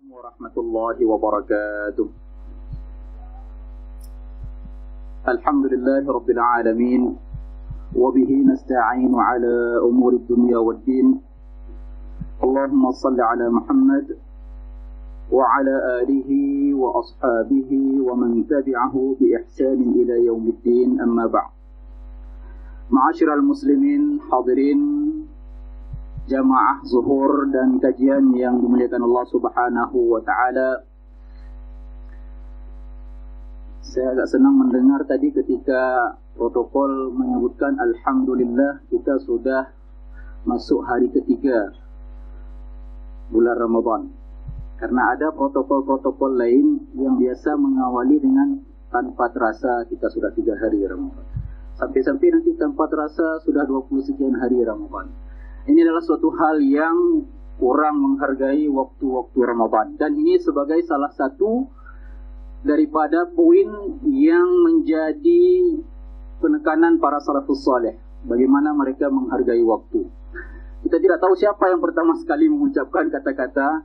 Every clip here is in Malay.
warahmatullahi wabarakatuh. Alhamdulillahi rabbil alamin. Wabihi nasta'inu ala umuri dunya wad din. Allahumma salli ala Muhammad wa ala alihi wa ashabihi wa man tabi'ahu bi ihsanin ila yaumiddin, amma ba'd. Ma'asyiral muslimin, hadirin jamaah zuhur dan kajian yang dimuliakan Allah Subhanahu wa taala. Saya agak senang mendengar tadi ketika protokol menyebutkan alhamdulillah kita sudah masuk hari ketiga bulan Ramadan. Karena ada protokol-protokol lain yang biasa mengawali dengan tanpa terasa kita sudah 3 hari Ramadan. Sampai-sampai nanti tanpa terasa sudah 20 sekian hari Ramadan. Ini adalah suatu hal yang kurang menghargai waktu-waktu Ramadan. Dan ini sebagai salah satu daripada poin yang menjadi penekanan para salafus saleh. Bagaimana mereka menghargai waktu. Kita tidak tahu siapa yang pertama sekali mengucapkan kata-kata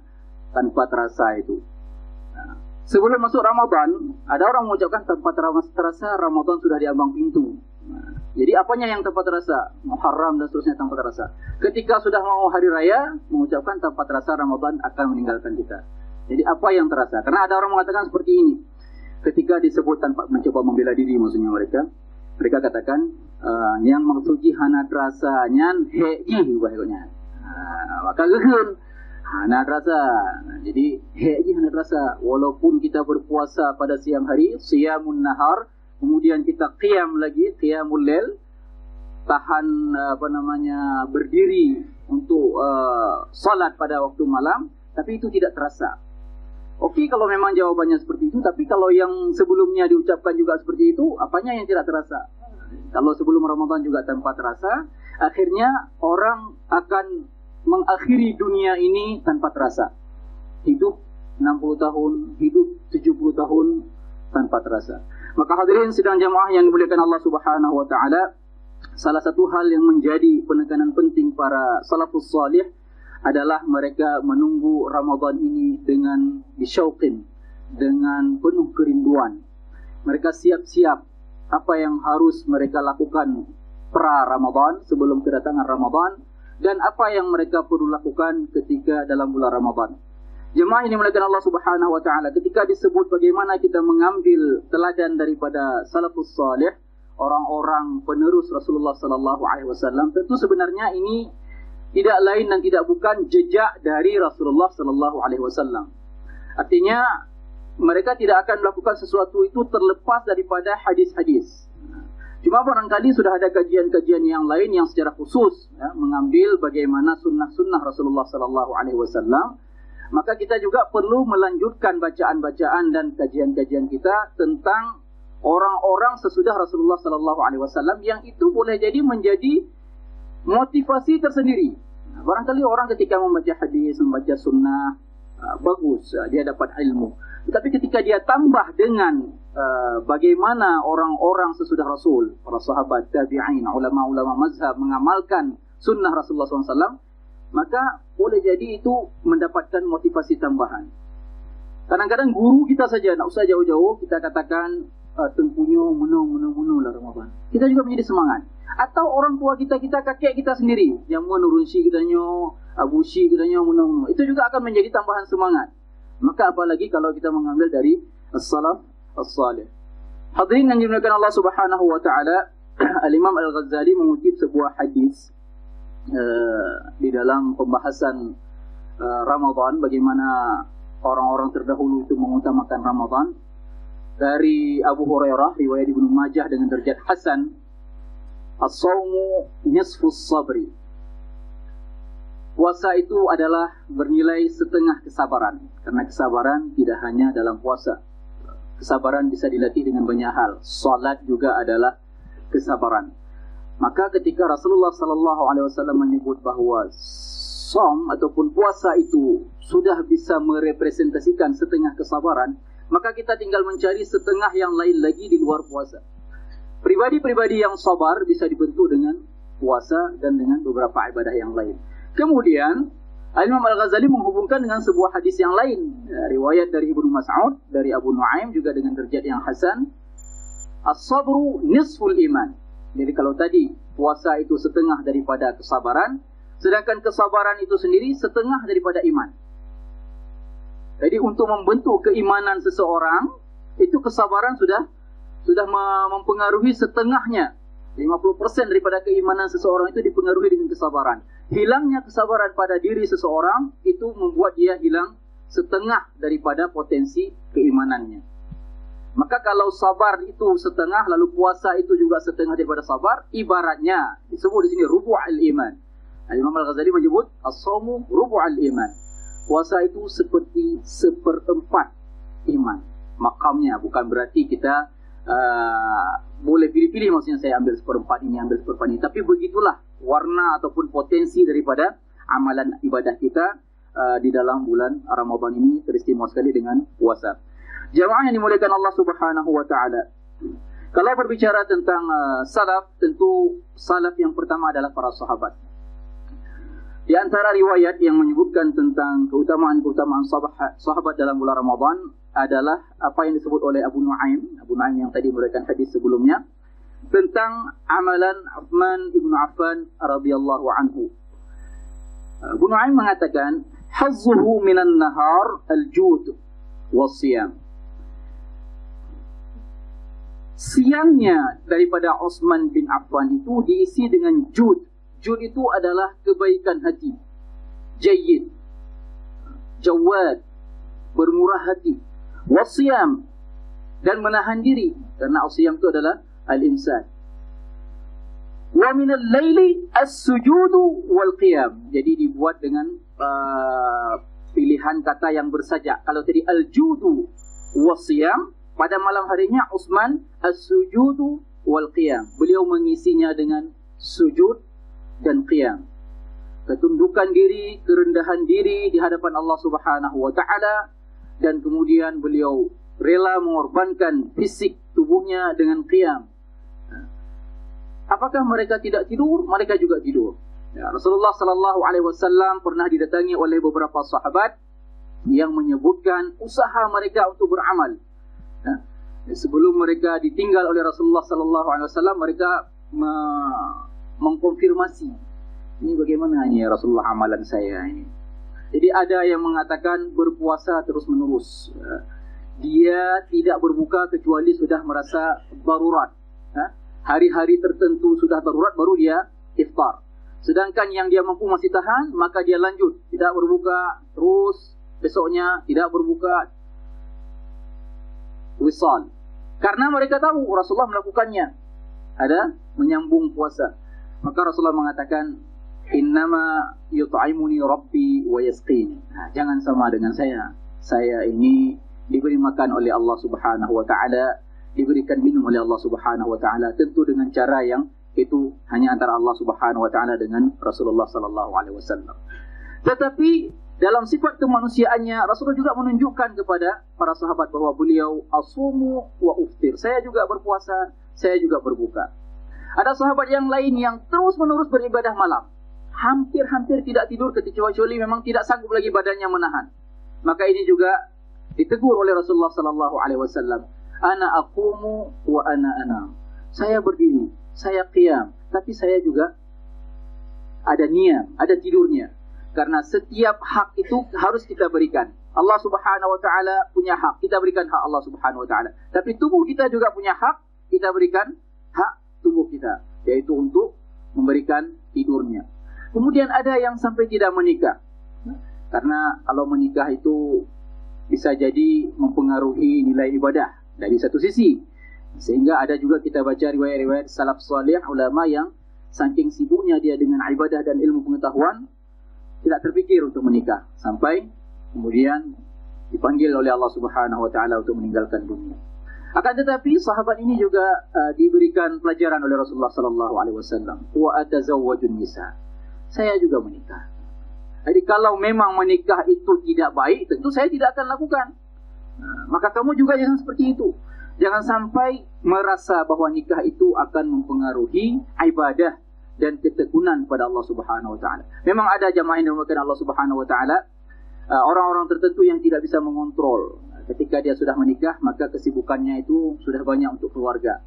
tanpa terasa itu. Sebelum masuk Ramadan, ada orang mengucapkan tanpa terasa Ramadan sudah di ambang pintu. Jadi apanya yang tanpa terasa? Muharram dan seterusnya tanpa terasa. Ketika sudah mau hari raya, mengucapkan tanpa terasa Ramadan akan meninggalkan kita. Jadi apa yang terasa? Karena ada orang mengatakan seperti ini. Ketika disebut tanpa mencoba membela diri, maksudnya mereka katakan yang maksudnya hana terasa nyan heji bahayanya. Maka geun hana terasa. Jadi heji hana terasa. Walaupun kita berpuasa pada siang hari, siyamun nahar, kemudian kita qiyam lagi, qiyamul lail, tahan berdiri untuk salat pada waktu malam, tapi itu tidak terasa. Okey, kalau memang jawabannya seperti itu, tapi kalau yang sebelumnya diucapkan juga seperti itu, apanya yang tidak terasa? Kalau sebelum Ramadan juga tanpa terasa, akhirnya orang akan mengakhiri dunia ini tanpa terasa. Hidup 60 tahun, hidup 70 tahun tanpa terasa. Maka hadirin sidang jamaah yang dimuliakan Allah Subhanahu wa taala, salah satu hal yang menjadi penekanan penting para salafus salih adalah mereka menunggu Ramadan ini dengan bisyauqin, dengan penuh kerinduan. Mereka siap-siap apa yang harus mereka lakukan pra-Ramadan, sebelum kedatangan Ramadan, dan apa yang mereka perlu lakukan ketika dalam bulan Ramadan. Jemaah ini dimuliakan Allah Subhanahu wa taala, ketika disebut bagaimana kita mengambil teladan daripada salafus salih, orang-orang penerus Rasulullah sallallahu alaihi wasallam, tentu sebenarnya ini tidak lain dan tidak bukan jejak dari Rasulullah sallallahu alaihi wasallam. Artinya mereka tidak akan melakukan sesuatu itu terlepas daripada hadis-hadis. Cuma barangkali sudah ada kajian-kajian yang lain yang secara khusus mengambil bagaimana sunnah-sunnah Rasulullah sallallahu alaihi wasallam. Maka kita juga perlu melanjutkan bacaan-bacaan dan kajian-kajian kita tentang orang-orang sesudah Rasulullah sallallahu alaihi wasallam yang itu boleh jadi menjadi motivasi tersendiri. Barangkali orang ketika membaca hadis, membaca sunnah, bagus, dia dapat ilmu. Tetapi ketika dia tambah dengan bagaimana orang-orang sesudah Rasul, para sahabat, tabi'in, ulama-ulama mazhab mengamalkan sunnah Rasulullah SAW, maka boleh jadi itu mendapatkan motivasi tambahan. Kadang-kadang guru kita saja, tak usah jauh-jauh, kita katakan tengkunyo, menu lah Ramadan. Kita juga menjadi semangat. Atau orang tua kita, kakek kita sendiri, yang menurun si kitanya, abusi kitanya, menu. Itu juga akan menjadi tambahan semangat. Maka apalagi kalau kita mengambil dari as-salaf as-salih. Hadirin yang dimuliakan Allah Subhanahu wa taala, Al-Imam Al-Ghazali mengutip sebuah hadis di dalam pembahasan Ramadan, bagaimana orang-orang terdahulu itu mengutamakan Ramadan, dari Abu Hurairah, riwayat Ibnu Majah dengan derajat hasan, as-shaumu nisfus sabri. Puasa itu adalah bernilai setengah kesabaran, karena kesabaran tidak hanya dalam puasa. Kesabaran bisa dilatih dengan banyak hal. Salat juga adalah kesabaran. Maka ketika Rasulullah sallallahu alaihi wasallam menyebut bahawa som ataupun puasa itu sudah bisa merepresentasikan setengah kesabaran, maka kita tinggal mencari setengah yang lain lagi di luar puasa. Pribadi-pribadi yang sabar bisa dibentuk dengan puasa dan dengan beberapa ibadah yang lain. Kemudian Imam Al-Ghazali menghubungkan dengan sebuah hadis yang lain, riwayat dari Ibnu Mas'ud, dari Abu Nuaim juga dengan derajat yang hasan. As-sabru nisful iman. Jadi kalau tadi puasa itu setengah daripada kesabaran, sedangkan kesabaran itu sendiri setengah daripada iman. Jadi untuk membentuk keimanan seseorang, itu kesabaran sudah mempengaruhi setengahnya. 50% daripada keimanan seseorang itu dipengaruhi dengan kesabaran. Hilangnya kesabaran pada diri seseorang itu membuat dia hilang setengah daripada potensi keimanannya. Maka kalau sabar itu setengah, lalu puasa itu juga setengah daripada sabar, ibaratnya disebut di sini rubu'al iman. Imam Al-Ghazali menyebut as-shaumu rubu'al iman. Puasa itu seperti seperempat iman. Makamnya bukan berarti kita boleh pilih-pilih, maksudnya saya ambil seperempat ini, ambil seperempat ini. Tapi begitulah warna ataupun potensi daripada amalan ibadah kita di dalam bulan Ramadan ini, teristimewa sekali dengan puasa. Jamaah yang dimuliakan Allah Subhanahu wa taala. Kalau berbicara tentang salaf, tentu salaf yang pertama adalah para sahabat. Di antara riwayat yang menyebutkan tentang keutamaan-keutamaan sahabat dalam bulan Ramadan adalah apa yang disebut oleh Abu Nuaim yang tadi memberikan hadis sebelumnya, tentang amalan Uthman ibn Affan radhiyallahu anhu. Abu Nuaim mengatakan, hazzuhu minan nahar al-jud was-siyam. Siangnya daripada Uthman bin Affan itu diisi dengan jud. Jud itu adalah kebaikan hati, jayyid, jawad, bermurah hati, wasiyam, dan menahan diri, karena wasiyam itu adalah al-imsak. Wa minal laili as-sujudu wal qiyam. Jadi dibuat dengan pilihan kata yang bersajak. Kalau tadi al-judu wasiyam, pada malam harinya Uthman as-sujudu wal qiyam. Beliau mengisinya dengan sujud dan qiyam. Ketundukan diri, kerendahan diri di hadapan Allah Subhanahu wa taala, dan kemudian beliau rela mengorbankan fisik tubuhnya dengan qiyam. Apakah mereka tidak tidur? Mereka juga tidur. Ya, Rasulullah sallallahu alaihi wasallam pernah didatangi oleh beberapa sahabat yang menyebutkan usaha mereka untuk beramal. Ya, sebelum mereka ditinggal oleh Rasulullah sallallahu alaihi wasallam, mereka mengkonfirmasi, ini bagaimana ini ya Rasulullah amalan saya ini. Jadi ada yang mengatakan berpuasa terus menerus. Dia tidak berbuka kecuali sudah merasa darurat. Hari-hari tertentu sudah darurat baru dia iftar. Sedangkan yang dia mampu masih tahan, maka dia lanjut. Tidak berbuka terus, besoknya tidak berbuka wisal. Karena mereka tahu Rasulullah melakukannya. Ada menyambung puasa. Maka Rasulullah mengatakan, innama yut'imuni rabbi wa yasqini. Jangan sama dengan saya. Saya ini diberi makan oleh Allah Subhanahu wa taala, diberikan minum oleh Allah Subhanahu wa taala, tentu dengan cara yang itu hanya antara Allah Subhanahu wa taala dengan Rasulullah sallallahu alaihi wasallam. Tetapi dalam sifat kemanusiaannya, Rasulullah juga menunjukkan kepada para sahabat bahwa beliau asumu wa uftir. Saya juga berpuasa, saya juga berbuka. Ada sahabat yang lain yang terus-menerus beribadah malam. Hampir-hampir tidak tidur kecuali memang tidak sanggup lagi badannya menahan. Maka ini juga ditegur oleh Rasulullah sallallahu alaihi wasallam. Ana aqumu wa ana anam. Saya berdiri, saya qiyam, tapi saya juga ada niat, ada tidurnya. Karena setiap hak itu harus kita berikan. Allah Subhanahu wa taala punya hak, kita berikan hak Allah Subhanahu wa taala. Tapi tubuh kita juga punya hak, kita berikan hak tubuh kita, yaitu untuk memberikan tidurnya. Kemudian ada yang sampai tidak menikah. Karena kalau menikah itu bisa jadi mempengaruhi nilai ibadah dari satu sisi. Sehingga ada juga kita baca riwayat-riwayat salaf salih, ulama yang saking sibuknya dia dengan ibadah dan ilmu pengetahuan, tidak terfikir untuk menikah. Sampai kemudian dipanggil oleh Allah Subhanahu wa taala untuk meninggalkan dunia. Akan tetapi sahabat ini juga diberikan pelajaran oleh Rasulullah sallallahu alaihi wasallam, wa atazawwajun nisa. Saya juga menikah. Jadi kalau memang menikah itu tidak baik, tentu saya tidak akan lakukan. Maka kamu juga jangan seperti itu. Jangan sampai merasa bahwa nikah itu akan mempengaruhi ibadah dan ketekunan pada Allah Subhanahu wa taala. Memang ada jamaah yang dimuliakan Allah Subhanahu wa taala, orang-orang tertentu yang tidak bisa mengontrol. Ketika dia sudah menikah, maka kesibukannya itu sudah banyak untuk keluarga.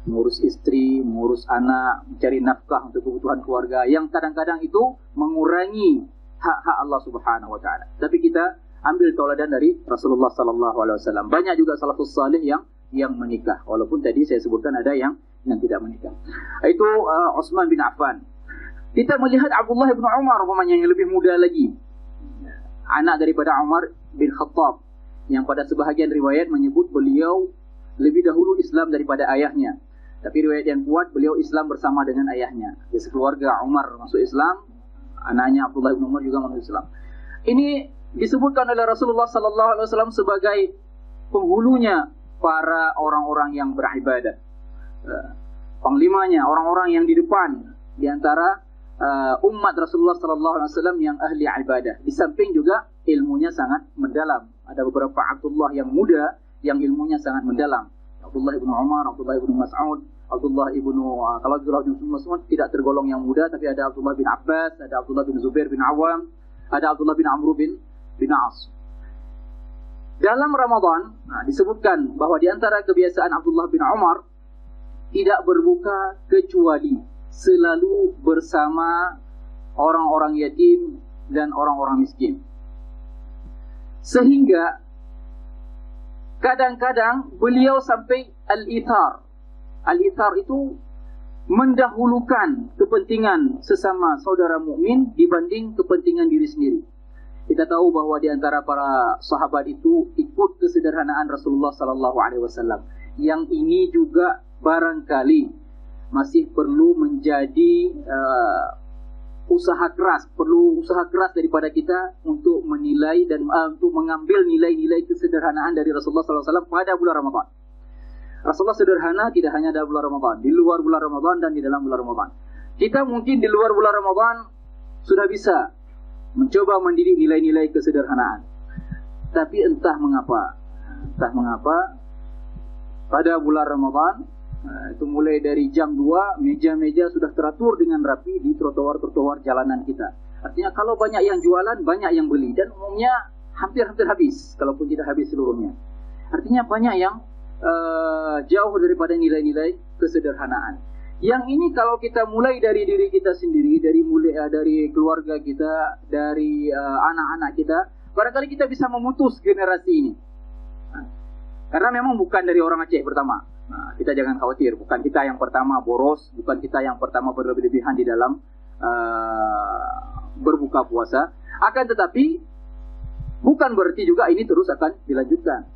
Mengurus istri, mengurus anak, mencari nafkah untuk kebutuhan keluarga, yang kadang-kadang itu mengurangi hak-hak Allah Subhanahu wa taala. Tapi kita ambil tauladan dari Rasulullah sallallahu alaihi wasallam. Banyak juga salafus salih yang menikah, walaupun tadi saya sebutkan ada yang tidak menikah. Itu Utsman bin Affan. Kita melihat Abdullah bin Umar umpamanya yang lebih muda lagi, anak daripada Umar bin Khattab, yang pada sebahagian riwayat menyebut beliau lebih dahulu Islam daripada ayahnya. Tapi riwayat yang kuat, beliau Islam bersama dengan ayahnya. Di sekeluarga Umar masuk Islam, anaknya Abdullah bin Umar juga masuk Islam. Ini disebutkan oleh Rasulullah sallallahu alaihi wasallam sebagai penghulunya para orang-orang yang beribadah. Panglimanya, orang-orang yang di depan di antara umat Rasulullah sallallahu alaihi wasallam yang ahli ibadah. Di samping juga ilmunya sangat mendalam. Ada beberapa Abdullah yang muda yang ilmunya sangat mendalam. Abdullah ibn Umar, Abdullah ibn Mas'ud, Abdullah ibn kalau Abdullah ibn Mas'ud tidak tergolong yang muda, tapi ada Abdullah bin Abbas, ada Abdullah bin Zubair bin Awam, ada Abdullah bin Amr bin As. Dalam Ramadan disebutkan bahwa di antara kebiasaan Abdullah bin Umar tidak berbuka kecuali selalu bersama orang-orang yatim dan orang-orang miskin. Sehingga kadang-kadang beliau sampai al-ithar. Al-ithar itu mendahulukan kepentingan sesama saudara mukmin dibanding kepentingan diri sendiri. Kita tahu bahwa di antara para sahabat itu ikut kesederhanaan Rasulullah sallallahu alaihi wasallam. Yang ini juga barangkali masih perlu menjadi perlu usaha keras daripada kita untuk menilai dan untuk mengambil nilai-nilai kesederhanaan dari Rasulullah SAW pada bulan Ramadan. Rasulullah sederhana tidak hanya dalam bulan Ramadan, di luar bulan Ramadan dan di dalam bulan Ramadan. Kita mungkin di luar bulan Ramadan sudah bisa mencoba mendidik nilai-nilai kesederhanaan. Tapi entah mengapa pada bulan Ramadan, itu mulai dari jam 2, meja-meja sudah teratur dengan rapi di trotoar-trotoar jalanan kita. Artinya kalau banyak yang jualan, banyak yang beli. Dan umumnya hampir-hampir habis, kalaupun tidak habis seluruhnya. Artinya banyak yang jauh daripada nilai-nilai kesederhanaan. Yang ini kalau kita mulai dari diri kita sendiri, dari keluarga kita, dari anak-anak kita, barangkali kita bisa memutus generasi ini. Karena memang bukan dari orang Aceh pertama. Kita jangan khawatir, bukan kita yang pertama boros, bukan kita yang pertama berlebihan di dalam berbuka puasa. Akan tetapi bukan berarti juga ini terus akan dilanjutkan.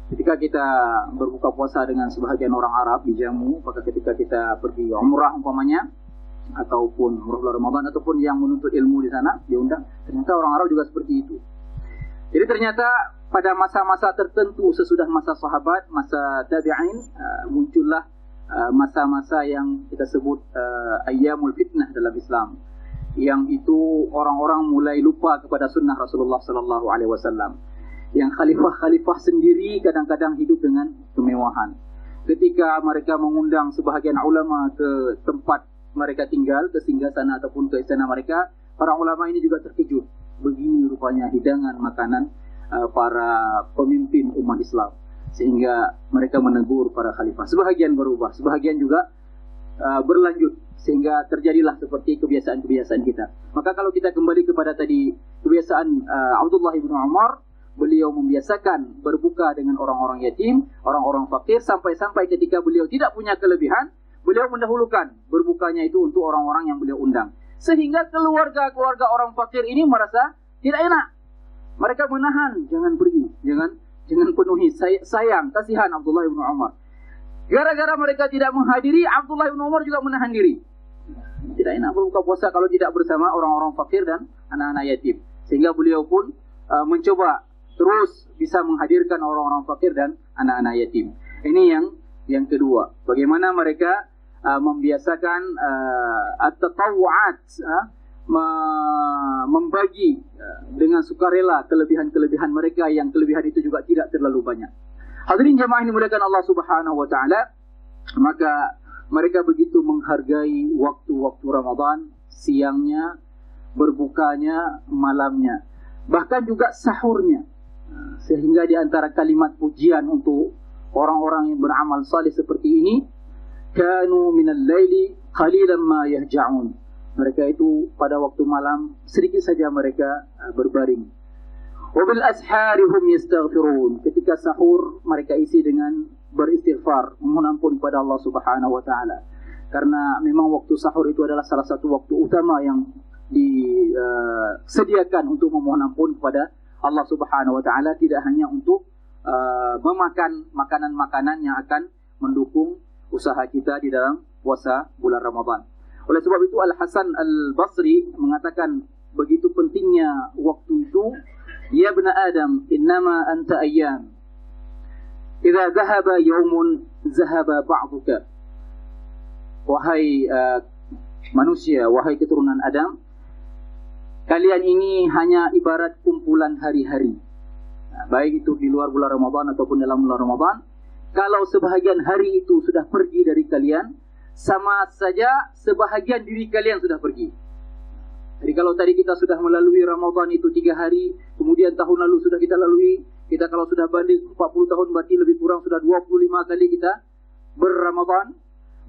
Ketika kita berbuka puasa dengan sebahagian orang Arab di Jammu, maka ketika kita pergi umrah umpamanya, ataupun umrah bulan Ramadan, ataupun yang menuntut ilmu di sana diundang, ternyata orang Arab juga seperti itu. Jadi ternyata pada masa-masa tertentu sesudah masa sahabat, masa tabi'in, muncullah masa-masa yang kita sebut ayyamul fitnah dalam Islam. Yang itu orang-orang mulai lupa kepada sunnah Rasulullah sallallahu alaihi wasallam. Yang khalifah-khalifah sendiri kadang-kadang hidup dengan kemewahan. Ketika mereka mengundang sebahagian ulama ke tempat mereka tinggal, ke singgasana ataupun ke istana mereka, para ulama ini juga terkejut. Begini rupanya hidangan makanan para pemimpin umat Islam. Sehingga mereka menegur para khalifah. Sebahagian berubah, sebahagian juga berlanjut. Sehingga terjadilah seperti kebiasaan-kebiasaan kita. Maka kalau kita kembali kepada tadi kebiasaan Abdullah bin Umar, beliau membiasakan berbuka dengan orang-orang yatim, orang-orang fakir, sampai-sampai ketika beliau tidak punya kelebihan, beliau mendahulukan berbukanya itu untuk orang-orang yang beliau undang. Sehingga keluarga-keluarga orang fakir ini merasa tidak enak. Mereka menahan, jangan pergi, jangan penuhi, sayang, kasihan Abdullah bin Umar. Gara-gara mereka tidak menghadiri, Abdullah bin Umar juga menahan diri. Tidak enak berbuka puasa kalau tidak bersama orang-orang fakir dan anak-anak yatim. Sehingga beliau pun mencoba terus bisa menghadirkan orang-orang fakir dan anak-anak yatim. Ini yang kedua. Bagaimana mereka membiasakan at-tatawu'at, membagi dengan sukarela kelebihan-kelebihan mereka, yang kelebihan itu juga tidak terlalu banyak. Hadirin jamaah ini dimuliakan Allah Subhanahu wa taala, maka mereka begitu menghargai waktu-waktu Ramadan, siangnya, berbukanya, malamnya, bahkan juga sahurnya. Sehingga di antara kalimat pujian untuk orang-orang yang beramal saleh seperti ini, kanu minal laili qalilan ma yahja'un. Mereka itu pada waktu malam sedikit saja mereka berbaring. Wa bil ashari hum yastaghfirun. Ketika sahur mereka isi dengan beristighfar, memohon ampun kepada Allah Subhanahu wa taala. Karena memang waktu sahur itu adalah salah satu waktu utama yang disediakan untuk memohon ampun kepada Allah Subhanahu wa taala, tidak hanya untuk memakan makanan-makanan yang akan mendukung usaha kita di dalam puasa bulan Ramadan. Oleh sebab itu Al-Hasan Al-Basri mengatakan begitu pentingnya waktu itu. Ya ibn Adam, innama anta ayyam. Idza dhahaba yawmun zahaba ba'duka. Wahai manusia, wahai keturunan Adam, kalian ini hanya ibarat kumpulan hari-hari. Baik itu di luar bulan Ramadan ataupun dalam bulan Ramadan. Kalau sebahagian hari itu sudah pergi dari kalian, sama saja sebahagian diri kalian sudah pergi. Jadi kalau tadi kita sudah melalui Ramadan itu 3 hari, kemudian tahun lalu sudah kita lalui, kita kalau sudah balik 40 tahun berarti lebih kurang sudah 25 kali kita berRamadan,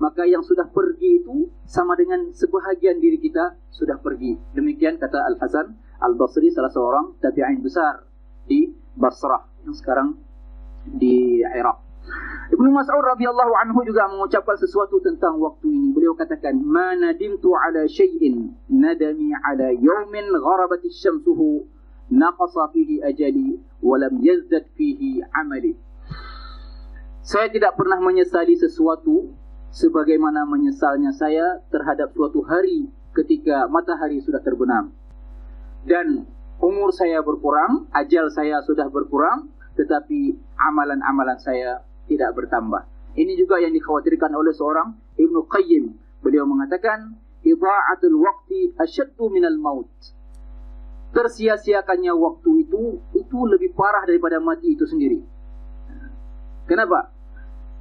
maka yang sudah pergi itu sama dengan sebahagian diri kita sudah pergi. Demikian kata Al-Hasan Al-Basri, salah seorang tabi'in besar di Basrah yang sekarang di Iraq. Ibnu Mas'ud radhiyallahu anhu juga mengucapkan sesuatu tentang waktu ini. Beliau katakan, "Ma nadimtu ala syai'in nadami ala yawmin gharabat asy-syamsuhu naqasa fihi ajali wa lam yazdad fihi amali." Saya tidak pernah menyesali sesuatu sebagaimana menyesalnya saya terhadap suatu hari ketika matahari sudah terbenam dan umur saya berkurang, ajal saya sudah berkurang, tetapi amalan-amalan saya tidak bertambah. Ini juga yang dikhawatirkan oleh seorang Ibnu Qayyim. Beliau mengatakan, idha'atul waqti asyaddu minal maut. Tersia-siakannya waktu itu lebih parah daripada mati itu sendiri. Kenapa?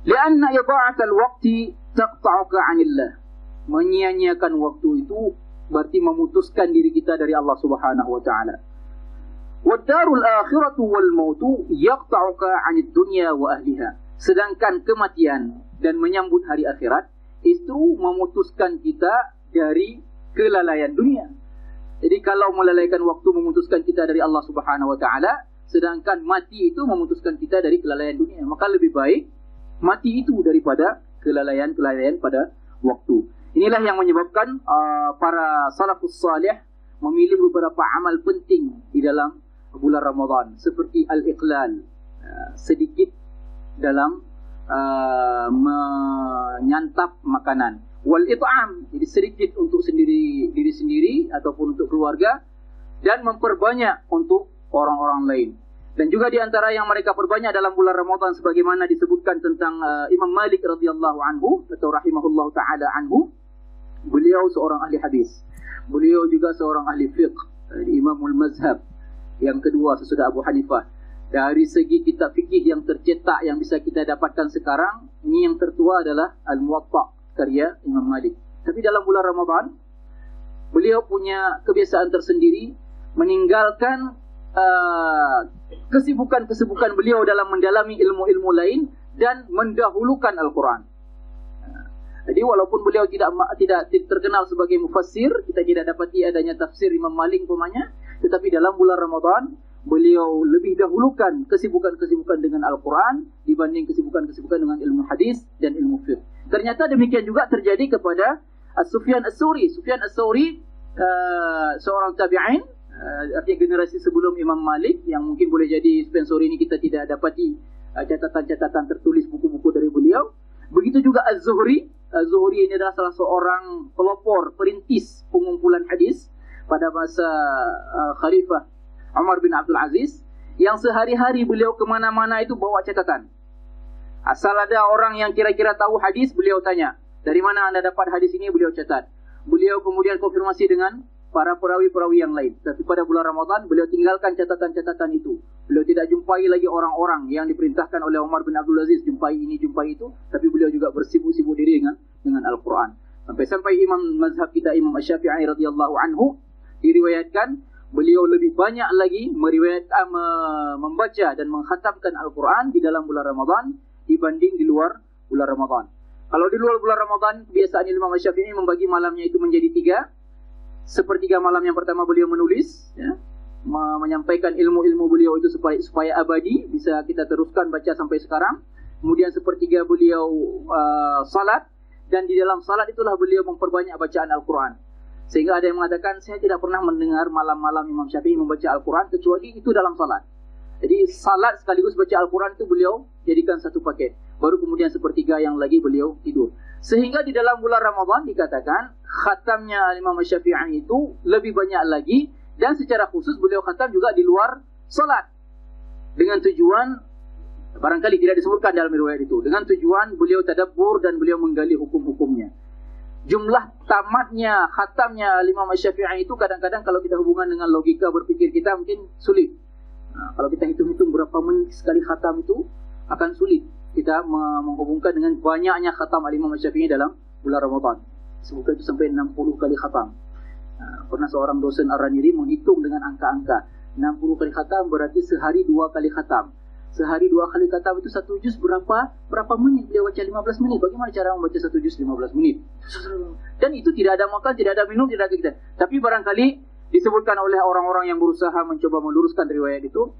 Lianna idha'atul waqti taqta'uka 'anillah. Menyia-nyiakan waktu itu berarti memutuskan diri kita dari Allah Subhanahu wa taala. Wad-darul akhiratu wal mautu yaqta'uka 'anid dunya wa ahliha. Sedangkan kematian dan menyambut hari akhirat itu memutuskan kita dari kelalaian dunia. Jadi kalau melalaikan waktu memutuskan kita dari Allah Subhanahu wa taala, sedangkan mati itu memutuskan kita dari kelalaian dunia, maka lebih baik mati itu daripada kelalaian-kelalaian pada waktu. Inilah yang menyebabkan para salafus salih memilih beberapa amal penting di dalam bulan Ramadan, seperti al-iqlal, sedikit dalam menyantap makanan, wal it'am, jadi sedikit untuk diri sendiri ataupun untuk keluarga, dan memperbanyak untuk orang-orang lain. Dan juga di antara yang mereka perbanyak dalam bulan Ramadan sebagaimana disebutkan tentang Imam Malik radhiyallahu anhu atau rahimahullahu taala anhu, beliau seorang ahli hadis, beliau juga seorang ahli fiqh, Imamul Mazhab yang kedua sesudah Abu Hanifah. Dari segi kitab fikih yang tercetak yang bisa kita dapatkan sekarang, ini yang tertua adalah Al-Muwatta karya Imam Malik. Tapi dalam bulan Ramadan, beliau punya kebiasaan tersendiri meninggalkan kesibukan-kesibukan beliau dalam mendalami ilmu-ilmu lain dan mendahulukan Al-Quran. Jadi walaupun beliau tidak terkenal sebagai mufassir, kita tidak dapati adanya tafsir Imam Malik umpamanya, tetapi dalam bulan Ramadan beliau lebih dahulukan kesibukan-kesibukan dengan Al-Quran dibanding kesibukan-kesibukan dengan ilmu hadis dan ilmu fiqh. Ternyata demikian juga terjadi kepada Sufyan As-Tsauri. Sufyan As-Tsauri seorang tabi'in, artinya generasi sebelum Imam Malik, yang mungkin boleh jadi Sufyan As-Tsauri ini kita tidak dapati catatan-catatan tertulis buku-buku dari beliau. Begitu juga Az-Zuhri. Az-Zuhri ini adalah salah seorang pelopor, perintis pengumpulan hadis pada masa Khalifah Umar bin Abdul Aziz, yang sehari-hari beliau kemana-mana itu bawa catatan. Asal ada orang yang kira-kira tahu hadis, beliau tanya, dari mana anda dapat hadis ini, beliau catat. Beliau kemudian konfirmasi dengan para perawi-perawi yang lain. Tapi pada bulan Ramadan, beliau tinggalkan catatan-catatan itu Beliau tidak jumpai lagi orang-orang yang diperintahkan oleh Umar bin Abdul Aziz, jumpai ini, jumpai itu, tapi beliau juga bersibuk-sibuk diri dengan Al-Quran. Sampai imam mazhab kita, Imam Asy-Syafi'i radhiyallahu anhu, diriwayatkan beliau lebih banyak lagi membaca dan mengkhatamkan Al-Quran di dalam bulan Ramadan dibanding di luar bulan Ramadan. Kalau di luar bulan Ramadan, kebiasaan Imam Asy-Syafi'i membagi malamnya itu menjadi 3. Sepertiga malam yang pertama beliau menulis, ya, menyampaikan ilmu-ilmu beliau itu supaya abadi, bisa kita teruskan baca sampai sekarang. Kemudian sepertiga beliau salat, dan di dalam salat itulah beliau memperbanyak bacaan Al-Quran. Sehingga ada yang mengatakan, saya tidak pernah mendengar malam-malam Imam Syafi'i membaca Al-Quran kecuali itu dalam salat. Jadi salat sekaligus baca Al-Quran itu beliau jadikan satu paket. Baru kemudian sepertiga yang lagi beliau tidur. Sehingga di dalam bulan Ramadan dikatakan khatamnya Imam Syafi'i itu lebih banyak lagi, dan secara khusus beliau khatam juga di luar salat. Dengan tujuan, barangkali tidak disebutkan dalam riwayat itu, dengan tujuan beliau tadabbur dan beliau menggali hukum-hukumnya. Jumlah tamatnya, khatamnya Imam Syafi'i itu kadang-kadang kalau kita hubungan dengan logika berpikir kita mungkin sulit. Kalau kita hitung-hitung berapa menit sekali khatam itu akan sulit kita menghubungkan dengan banyaknya khatam Imam Syafi'i dalam bulan Ramadan. Sebutkan itu sampai 60 kali khatam. Pernah seorang dosen Ar-Raniri menghitung dengan angka-angka. 60 kali khatam berarti sehari 2 kali khatam. Sehari 2 kali khatam itu satu juz berapa menit dia baca? 15 menit. Bagaimana cara membaca satu juz 15 menit? Dan itu tidak ada makan, tidak ada minum, tidak ada kita. Tapi barangkali disebutkan oleh orang-orang yang berusaha mencoba meluruskan riwayat itu,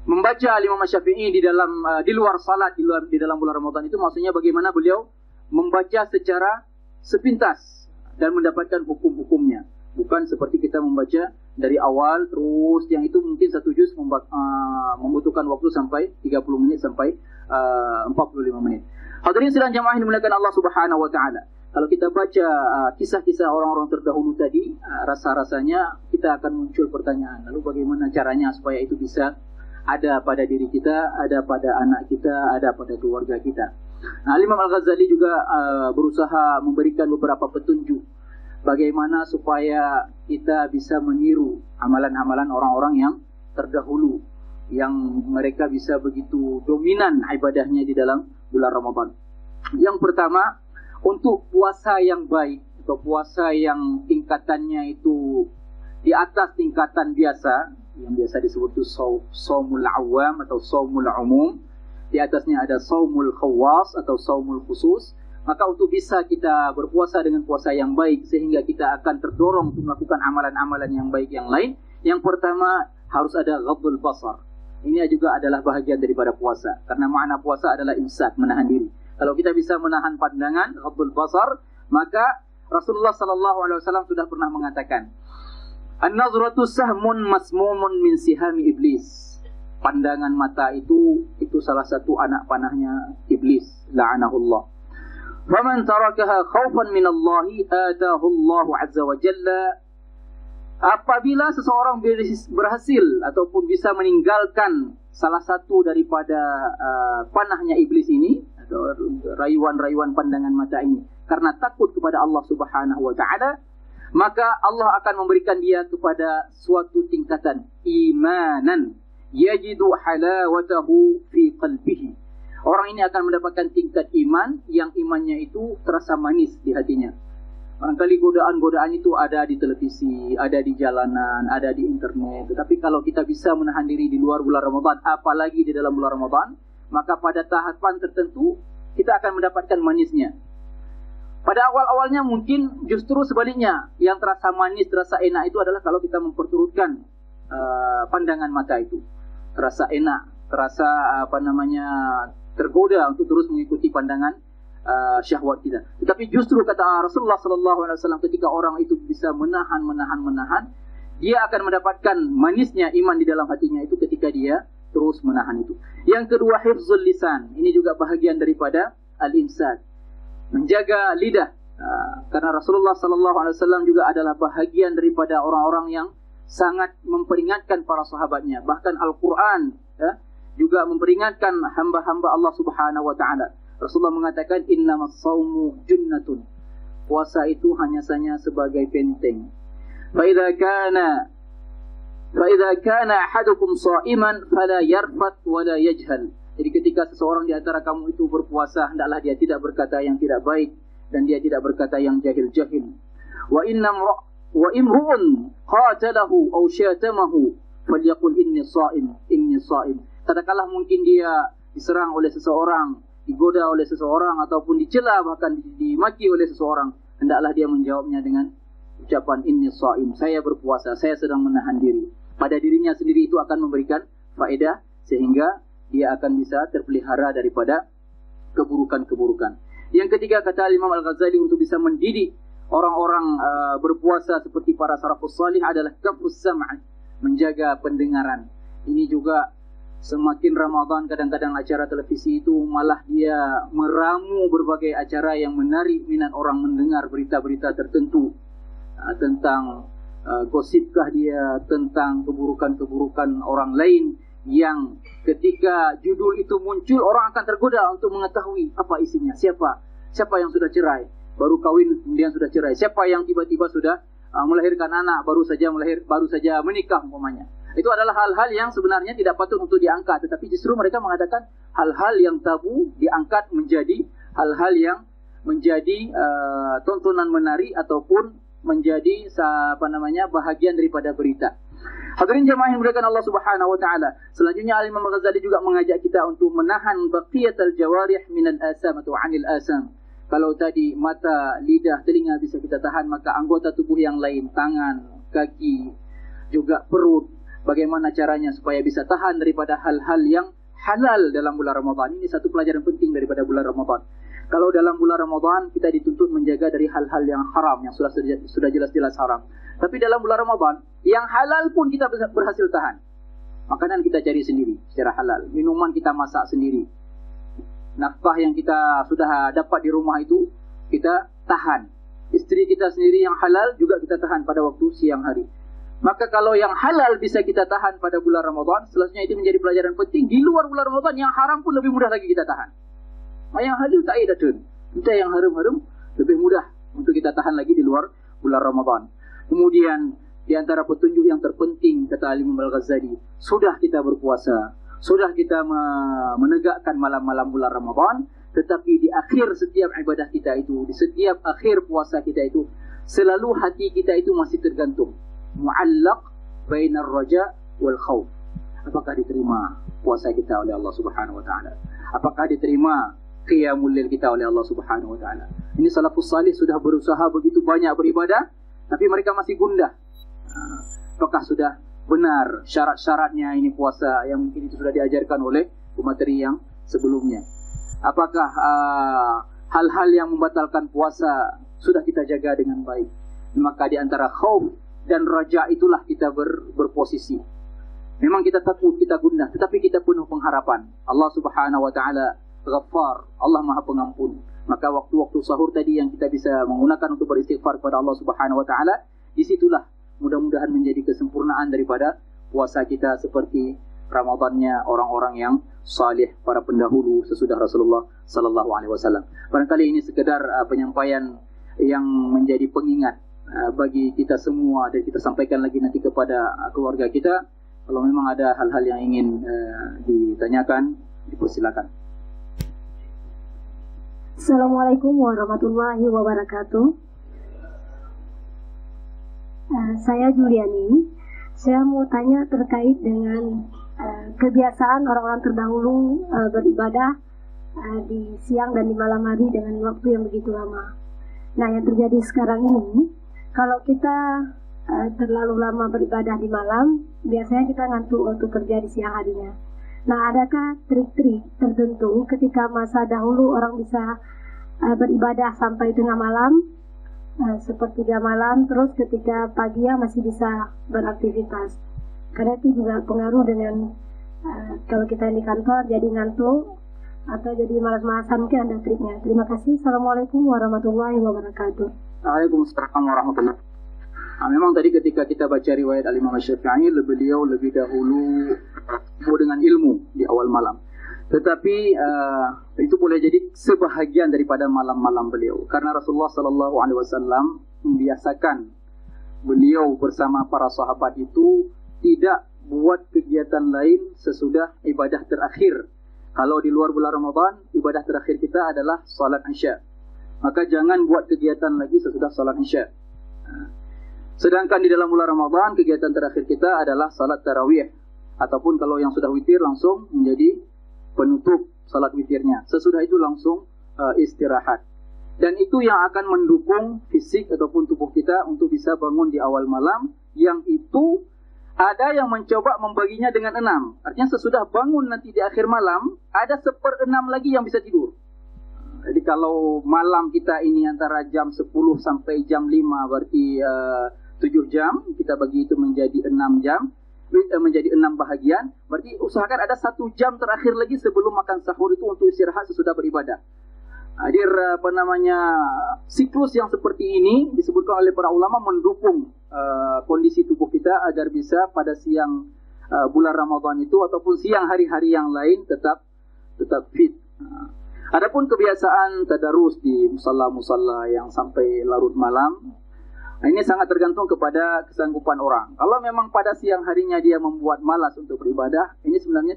membaca Imam Syafi'i di luar salat di dalam bulan Ramadan itu maksudnya bagaimana beliau membaca secara sepintas dan mendapatkan hukum-hukumnya. Bukan seperti kita membaca dari awal terus, yang itu mungkin satu juz membutuhkan waktu sampai 30 menit sampai 45 menit. Hadirin sidang jamaah yang dimuliakan Allah Subhanahu wa taala. Kalau kita baca kisah-kisah orang-orang terdahulu tadi, rasa-rasanya kita akan muncul pertanyaan, lalu bagaimana caranya supaya itu bisa ada pada diri kita, ada pada anak kita, ada pada keluarga kita. Nah, Imam Al-Ghazali juga berusaha memberikan beberapa petunjuk bagaimana supaya kita bisa meniru amalan-amalan orang-orang yang terdahulu, yang mereka bisa begitu dominan ibadahnya di dalam bulan Ramadan. Yang pertama, untuk puasa yang baik atau puasa yang tingkatannya itu di atas tingkatan biasa, yang biasa disebut itu shaumul awam atau shaumul umum, di atasnya ada shaumul khawas atau shaumul khusus. Maka untuk bisa kita berpuasa dengan puasa yang baik sehingga kita akan terdorong untuk melakukan amalan-amalan yang baik yang lain, yang pertama harus ada ghaddul basar. Ini juga adalah bahagian daripada puasa, karena makna puasa adalah imsak, menahan diri. Kalau kita bisa menahan pandangan, ghaddul basar, maka Rasulullah SAW sudah pernah mengatakan, an-nazratu sahmun masmumun min sihami iblis. Pandangan mata itu salah satu anak panahnya iblis, la'anahullah. Faman tarakaha khaufan min Allah atahu Allah azza wa jalla. Apabila seseorang berhasil ataupun bisa meninggalkan salah satu daripada panahnya iblis ini, atau rayuan-rayuan pandangan mata ini, karena takut kepada Allah Subhanahu wa taala, maka Allah akan memberikan dia kepada suatu tingkatan imanan yajidu halawatahu fi qalbihi. Orang ini akan mendapatkan tingkat iman yang imannya itu terasa manis di hatinya. Barangkali godaan-godaan itu ada di televisi, ada di jalanan, ada di internet. Tetapi kalau kita bisa menahan diri di luar bulan Ramadan, apalagi di dalam bulan Ramadan, maka pada tahapan tertentu kita akan mendapatkan manisnya. Pada awal-awalnya mungkin justru sebaliknya, yang terasa manis, terasa enak itu adalah kalau kita memperturutkan pandangan mata itu. Terasa enak, terasa tergoda untuk terus mengikuti pandangan syahwat kita. Tetapi justru kata Rasulullah SAW, ketika orang itu bisa menahan, dia akan mendapatkan manisnya iman di dalam hatinya itu ketika dia terus menahan itu. Yang kedua, hifzul lisan. Ini juga bahagian daripada al-imsak, menjaga lidah. Karena Rasulullah SAW juga adalah bahagian daripada orang-orang yang sangat memperingatkan para sahabatnya. Bahkan Al-Quran juga memperingatkan hamba-hamba Allah Subhanahu wa taala. Rasulullah mengatakan innamas shaumu junnatun. Puasa itu hanya saja sebagai benteng. Fa idza kana فإذا كان أحدكم صائما فلا يرفث ولا يجهل. Jadi ketika seseorang di antara kamu itu berpuasa, hendaklah dia tidak berkata yang tidak baik dan dia tidak berkata yang jahil-jahil. Wa imru'un qatalahu aw syatamahu falyaqul inni sha'im, inni sha'im. Tatkala mungkin dia diserang oleh seseorang, digoda oleh seseorang ataupun dicela bahkan dimaki oleh seseorang, hendaklah dia menjawabnya dengan ucapan inni sha'im, saya berpuasa, saya sedang menahan diri. Pada dirinya sendiri itu akan memberikan faedah sehingga dia akan bisa terpelihara daripada keburukan-keburukan. Yang ketiga, kata Imam Al-Ghazali, untuk bisa mendidik orang-orang berpuasa seperti para salafus salih adalah kafus sam', menjaga pendengaran. Ini juga semakin Ramadan, kadang-kadang acara televisi itu malah dia meramu berbagai acara yang menarik minat orang mendengar berita-berita tertentu tentang gosipkah dia, tentang keburukan-keburukan orang lain, yang ketika judul itu muncul orang akan tergoda untuk mengetahui apa isinya, siapa yang sudah cerai, baru kahwin kemudian sudah cerai, siapa yang tiba-tiba sudah melahirkan anak, baru saja menikah umpamanya. Itu adalah hal-hal yang sebenarnya tidak patut untuk diangkat, tetapi justru mereka mengatakan hal-hal yang tabu diangkat menjadi hal-hal yang menjadi tontonan menarik ataupun menjadi bahagian daripada berita. Hadirin jemaah yang dimuliakan Allah Subhanahu wa taala. Selanjutnya Imam Al-Ghazali juga mengajak kita untuk menahan baqiyatul jawarih minal asam atau 'anil asam. Kalau tadi mata, lidah, telinga bisa kita tahan, maka anggota tubuh yang lain, tangan, kaki, juga perut, bagaimana caranya supaya bisa tahan daripada hal-hal yang halal dalam bulan Ramadan. Ini satu pelajaran penting daripada bulan Ramadan. Kalau dalam bulan Ramadan kita dituntut menjaga dari hal-hal yang haram, yang sudah jelas-jelas haram. Tapi dalam bulan Ramadan, yang halal pun kita berhasil tahan. Makanan kita cari sendiri secara halal, minuman kita masak sendiri, nafkah yang kita sudah dapat di rumah itu kita tahan. Isteri kita sendiri yang halal juga kita tahan pada waktu siang hari. Maka kalau yang halal bisa kita tahan pada bulan Ramadan, selanjutnya itu menjadi pelajaran penting. Di luar bulan Ramadan, yang haram pun lebih mudah lagi kita tahan. Yang halal tak ada tun. Kita yang haram-haram lebih mudah untuk kita tahan lagi di luar bulan Ramadan. Kemudian di antara petunjuk yang terpenting kata Imam Al-Ghazali, sudah kita berpuasa, sudah kita menegakkan malam-malam bulan Ramadan, tetapi di akhir setiap ibadah kita itu, di setiap akhir puasa kita itu, selalu hati kita itu masih tergantung. Mu'allaq bainar raja wal khawf. Apakah diterima puasa kita oleh Allah Subhanahu wa taala? Apakah diterima qiyamul lail kita oleh Allah Subhanahu wa taala? Ini salafus salih sudah berusaha begitu banyak beribadah, tapi mereka masih gundah. Apakah sudah benar syarat-syaratnya ini puasa yang mungkin itu sudah diajarkan oleh pemateri yang sebelumnya? Apakah hal-hal yang membatalkan puasa sudah kita jaga dengan baik? Maka di antara khauf dan raja itulah kita berposisi. Memang kita takut, kita gundah, tetapi kita penuh pengharapan. Allah Subhanahu wa taala Ghaffar, Allah Maha Pengampun. Maka waktu-waktu sahur tadi yang kita bisa menggunakan untuk beristighfar kepada Allah Subhanahu wa taala, disitulah mudah-mudahan menjadi kesempurnaan daripada puasa kita seperti Ramadannya orang-orang yang salih, para pendahulu sesudah Rasulullah sallallahu alaihi wasallam. Barangkali ini sekedar penyampaian yang menjadi pengingat bagi kita semua, dan kita sampaikan lagi nanti kepada keluarga kita. Kalau memang ada hal-hal yang ingin ditanyakan, dipersilakan. Assalamualaikum warahmatullahi wabarakatuh. Saya Juliani. Saya mau tanya terkait dengan kebiasaan orang-orang terdahulu beribadah di siang dan di malam hari dengan waktu yang begitu lama. Nah, yang terjadi sekarang ini, kalau kita terlalu lama beribadah di malam, biasanya kita ngantuk untuk kerja di siang harinya. Nah, adakah trik-trik tertentu ketika masa dahulu orang bisa beribadah sampai tengah malam, sepertiga malam, terus ketika pagi masih bisa beraktivitas? Karena itu juga pengaruh dengan kalau kita di kantor jadi ngantuk atau jadi malas-malasan, mungkin ada triknya. Terima kasih. Assalamualaikum warahmatullahi wabarakatuh. Waalaikumsalam warahmatullahi wabarakatuh. Memang tadi ketika kita baca riwayat Al-Imam Syafi'i, beliau lebih dahulu dengan ilmu di awal malam. Tetapi itu boleh jadi sebahagian daripada malam-malam beliau. Karena Rasulullah sallallahu alaihi wasallam membiasakan beliau bersama para sahabat itu tidak buat kegiatan lain sesudah ibadah terakhir. Kalau di luar bulan Ramadan, ibadah terakhir kita adalah salat Isya. Maka jangan buat kegiatan lagi sesudah salat Isya. Sedangkan di dalam bulan Ramadan, kegiatan terakhir kita adalah salat tarawih. Ataupun kalau yang sudah witir, langsung menjadi penutup salat witirnya. Sesudah itu langsung istirahat. Dan itu yang akan mendukung fisik ataupun tubuh kita untuk bisa bangun di awal malam. Yang itu ada yang mencoba membaginya dengan 6. Artinya sesudah bangun nanti di akhir malam, ada 1/6 lagi yang bisa tidur. Jadi kalau malam kita ini antara jam 10 sampai jam 5, berarti 7 jam. Kita bagi itu menjadi 6 jam. Menjadi 6 bahagian. Berarti usahakan ada 1 jam terakhir lagi sebelum makan sahur itu untuk istirahat sesudah beribadah. Hadir siklus yang seperti ini disebutkan oleh para ulama mendukung kondisi tubuh kita agar bisa pada siang bulan Ramadan itu ataupun siang hari-hari yang lain tetap fit. Adapun kebiasaan tadarus di musalla-musalla yang sampai larut malam, ini sangat tergantung kepada kesanggupan orang. Kalau memang pada siang harinya dia membuat malas untuk beribadah, ini sebenarnya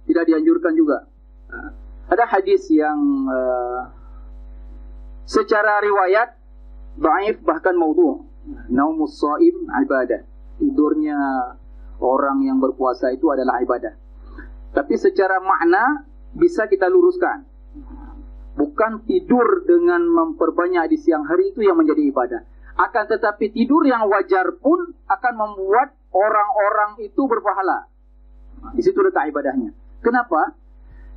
tidak dianjurkan juga. Ada hadis yang secara riwayat dhaif bahkan maudhu'. Naumus shaim ibadah. Tidurnya orang yang berpuasa itu adalah ibadah. Tapi secara makna bisa kita luruskan. Bukan tidur dengan memperbanyak di siang hari itu yang menjadi ibadah. Akan tetapi tidur yang wajar pun akan membuat orang-orang itu berpahala. Di situ letak ibadahnya. Kenapa?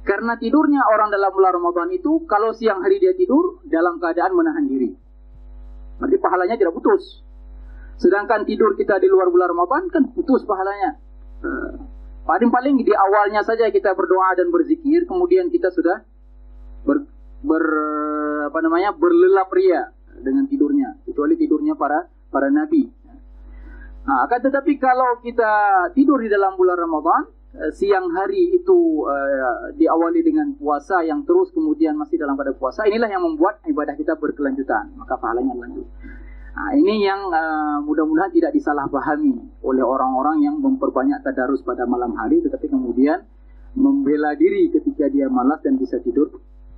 Karena tidurnya orang dalam bulan Ramadan itu, kalau siang hari dia tidur, dalam keadaan menahan diri. Berarti pahalanya tidak putus. Sedangkan tidur kita di luar bulan Ramadan, kan putus pahalanya. Paling-paling di awalnya saja kita berdoa dan berzikir, kemudian kita sudah berlelap ria dengan tidurnya. Kecuali tidurnya para nabi. Akan tetapi kalau kita tidur di dalam bulan Ramadan, siang hari itu diawali dengan puasa yang terus kemudian masih dalam pada puasa, inilah yang membuat ibadah kita berkelanjutan, maka pahalanya lanjut. Ini yang mudah-mudahan tidak disalahpahami oleh orang-orang yang memperbanyak tadarus pada malam hari tetapi kemudian membela diri ketika dia malas dan bisa tidur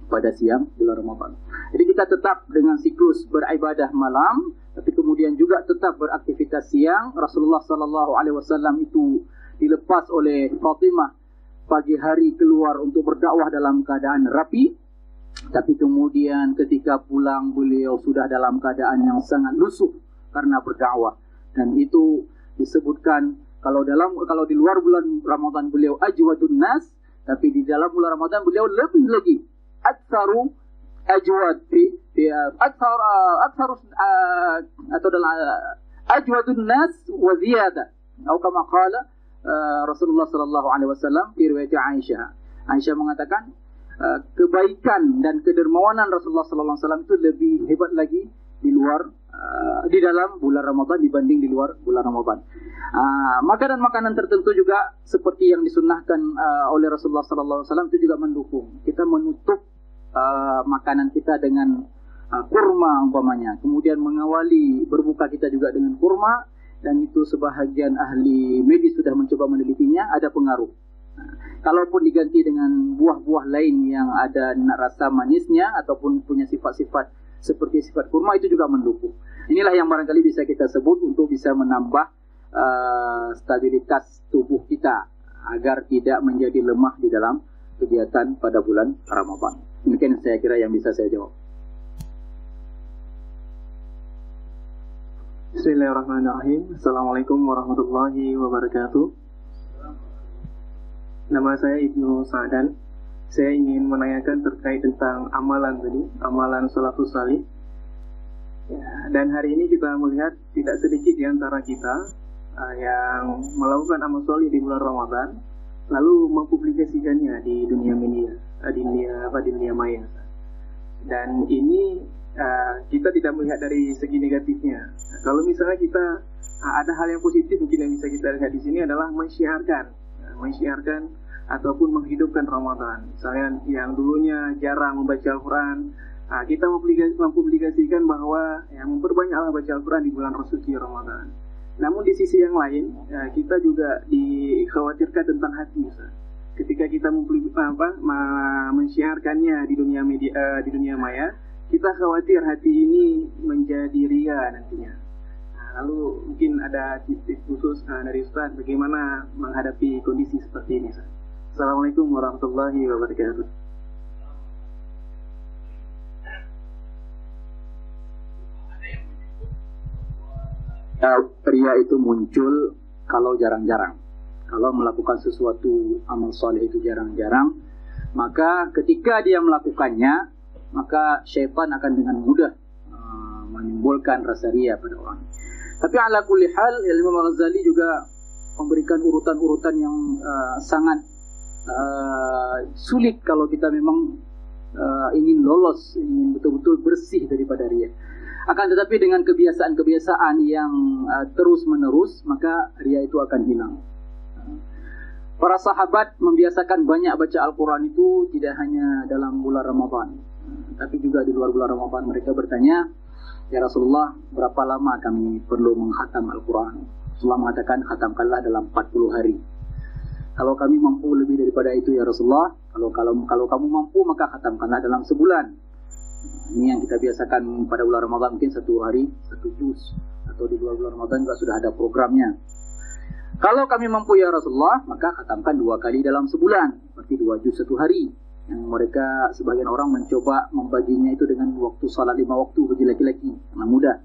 pada siang bulan Ramadan. Jadi kita tetap dengan siklus beribadah malam tapi kemudian juga tetap beraktivitas siang. Rasulullah SAW itu dilepas oleh Fatimah pagi hari keluar untuk berdakwah dalam keadaan rapi, tapi kemudian ketika pulang beliau sudah dalam keadaan yang sangat lusuh karena berdakwah. Dan itu disebutkan kalau di luar bulan Ramadan beliau ajwadun nas, tapi di dalam bulan Ramadan beliau lebih lagi aktsaru ajwad atau dalam ajwadun nas wa ziyada atau kama qala Rasulullah sallallahu alaihi wasallam di riwayat Aisyah. Aisyah mengatakan kebaikan dan kedermawanan Rasulullah sallallahu alaihi wasallam itu lebih hebat lagi di dalam bulan Ramadan dibanding di luar bulan Ramadan. Makanan-makanan tertentu juga seperti yang disunnahkan oleh Rasulullah sallallahu alaihi wasallam itu juga mendukung. Kita menutup makanan kita dengan kurma umpamanya. Kemudian mengawali berbuka kita juga dengan kurma. Dan itu sebahagian ahli medis sudah mencoba menelitinya, ada pengaruh. Kalaupun diganti dengan buah-buah lain yang ada rasa manisnya ataupun punya sifat-sifat seperti sifat kurma, itu juga mendukung. Inilah yang barangkali bisa kita sebut untuk bisa menambah stabilitas tubuh kita agar tidak menjadi lemah di dalam kegiatan pada bulan Ramadan. Mungkin saya kira yang bisa saya jawab. Bismillahirrahmanirrahim. Assalamualaikum warahmatullahi wabarakatuh. Nama saya Ibnu Sa'dan. Saya ingin menanyakan terkait tentang amalan tadi, amalan sholatus salih. Dan hari ini kita melihat tidak sedikit di antara kita yang melakukan amal soleh di bulan Ramadan, lalu mempublikasikannya di dunia media, di dunia maya. Dan ini kita tidak melihat dari segi negatifnya. Kalau misalnya kita ada hal yang positif mungkin yang bisa kita lihat di sini adalah mensyiarkan ataupun menghidupkan Ramadan. Misalnya yang dulunya jarang membaca Al-Quran, kita mempublikasikan bahwa memperbanyaklah baca Al-Quran di bulan suci Ramadan. Namun di sisi yang lain, kita juga dikhawatirkan tentang hati, Ustaz. Ketika kita mensiarkannya di dunia media, di dunia maya, kita khawatir hati ini menjadi ria nantinya. Lalu mungkin ada tips khusus dari Ustaz bagaimana menghadapi kondisi seperti ini, Ustaz. Assalamualaikum warahmatullahi wabarakatuh. Ria itu muncul kalau jarang-jarang. Kalau melakukan sesuatu amal soleh itu jarang-jarang, maka ketika dia melakukannya, maka syaitan akan dengan mudah menimbulkan rasa ria pada orang. Tapi ala kulli hal, Imam Al-Ghazali juga memberikan urutan-urutan yang sangat sulit kalau kita memang ingin lolos, ingin betul-betul bersih daripada ria. Akan tetapi dengan kebiasaan-kebiasaan yang terus-menerus, maka ria itu akan hilang. Para sahabat membiasakan banyak baca Al-Quran itu tidak hanya dalam bulan Ramadan, tapi juga di luar bulan Ramadan. Mereka bertanya, "Ya Rasulullah, berapa lama kami perlu menghatam Al-Quran?" Rasulullah mengatakan, "Khatamkanlah dalam 40 hari. Kalau kami mampu lebih daripada itu ya Rasulullah, kalau kamu mampu maka khatamkanlah dalam sebulan." Ini yang kita biasakan pada bulan Ramadan, mungkin 1 hari 1 juz, atau di luar bulan Ramadan juga sudah ada programnya. Kalau kami mampu ya Rasulullah, maka khatamkan 2 kali dalam sebulan, berarti 2 juz 1 hari. Yang mereka, sebagian orang mencoba membaginya itu dengan waktu salat 5 waktu bagi laki-laki, karena mudah.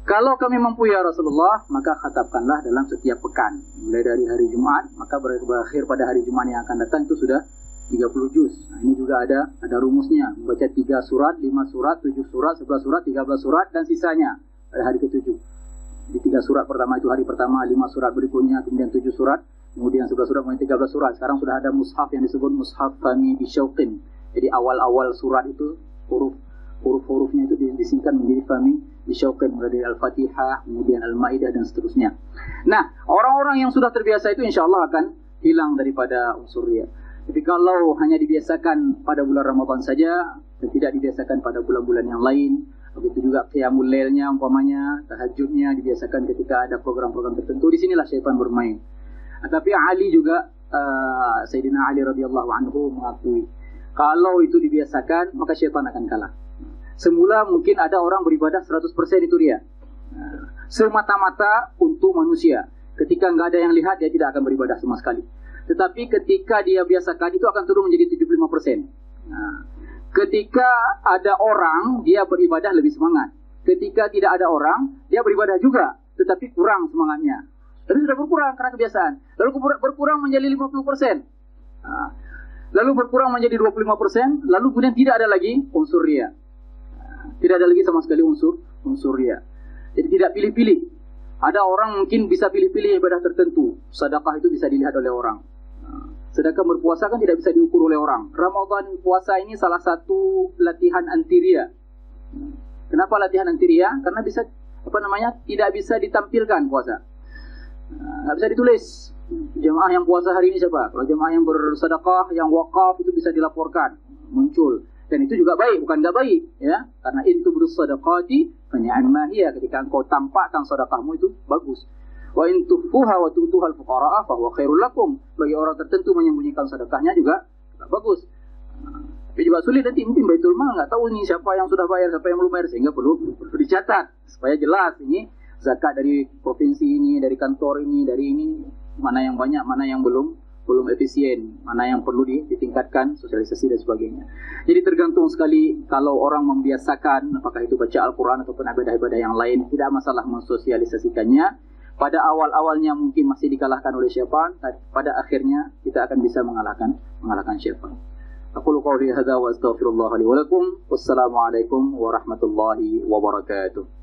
Kalau kami mampu ya Rasulullah, maka khatamkanlah dalam setiap pekan, mulai dari hari Jumat, maka berakhir pada hari Jumat yang akan datang itu sudah 30 juz. Nah, ini juga ada rumusnya. Membaca 3 surat, 5 surat, 7 surat, 11 surat, 13 surat, dan sisanya pada hari ke-7. Di 3 surat pertama itu hari pertama, 5 surat berikutnya, kemudian 7 surat, kemudian 11 surat, kemudian 13 surat. Sekarang sudah ada mushaf yang disebut mushaf Fahmi Bisyauqin. Jadi awal-awal surat itu, huruf-hurufnya itu disingkat menjadi Fahmi Bisyauqin. Mulai dari Al-Fatihah, kemudian Al-Ma'idah, dan seterusnya. Nah, orang-orang yang sudah terbiasa itu insya Allah akan hilang daripada unsur ria. Tapi kalau hanya dibiasakan pada bulan Ramadan saja dan tidak dibiasakan pada bulan-bulan yang lain, begitu juga qiyamul lailnya umpamanya, tahajudnya dibiasakan ketika ada program-program tertentu, di sinilah syaitan bermain. Tapi Ali juga, Sayyidina Ali radhiyallahu anhu mengakui, kalau itu dibiasakan maka syaitan akan kalah. Semula mungkin ada orang beribadah 100% itu ria, semata-mata untuk manusia. Ketika nggak ada yang lihat, dia tidak akan beribadah sama sekali. Tetapi ketika dia biasakan, itu akan turun menjadi 75%. Nah, ketika ada orang, dia beribadah lebih semangat. Ketika tidak ada orang, dia beribadah juga, tetapi kurang semangatnya. Tapi sudah berkurang karena kebiasaan. Lalu berkurang menjadi 50%. Nah, lalu berkurang menjadi 25%. Lalu kemudian tidak ada lagi unsur ria. Tidak ada lagi sama sekali unsur ria. Jadi tidak pilih-pilih. Ada orang mungkin bisa pilih-pilih ibadah tertentu. Sedekah itu bisa dilihat oleh orang. Sedangkan berpuasa kan tidak bisa diukur oleh orang. Ramadan puasa ini salah satu latihan anti ria. Kenapa latihan anti ria? Karena bisa tidak bisa ditampilkan puasa. Tidak bisa ditulis. Jemaah yang puasa hari ini siapa? Kalau jemaah yang bersedekah, yang wakaf itu bisa dilaporkan, muncul. Dan itu juga baik, bukan enggak baik, ya. Karena itu bersedekati fani'ma hiya, ketika engkau tampakkan sedekahmu itu bagus. Wa in tukhfuha wa tu'tuha al-fuqara'a fa huwa khairul lakum. Bagi orang tertentu menyembunyikan sedekahnya juga bagus. Tapi juga sulit nanti, mungkin Baitul Mal enggak tahu ini siapa yang sudah bayar, siapa yang belum bayar, sehingga perlu dicatat supaya jelas ini zakat dari provinsi ini, dari kantor ini, dari ini, mana yang banyak, mana yang belum efisien, mana yang perlu ditingkatkan, sosialisasi dan sebagainya. Jadi tergantung sekali kalau orang membiasakan, apakah itu baca Al-Quran ataupun ibadah-ibadah yang lain, tidak masalah mensosialisasikannya. Pada awal-awalnya mungkin masih dikalahkan oleh syaitan, pada akhirnya kita akan bisa mengalahkan syaitan. Aqulu qawli hadza wa astaghfirullah li wa lakum. Wassalamualaikum warahmatullahi wabarakatuh.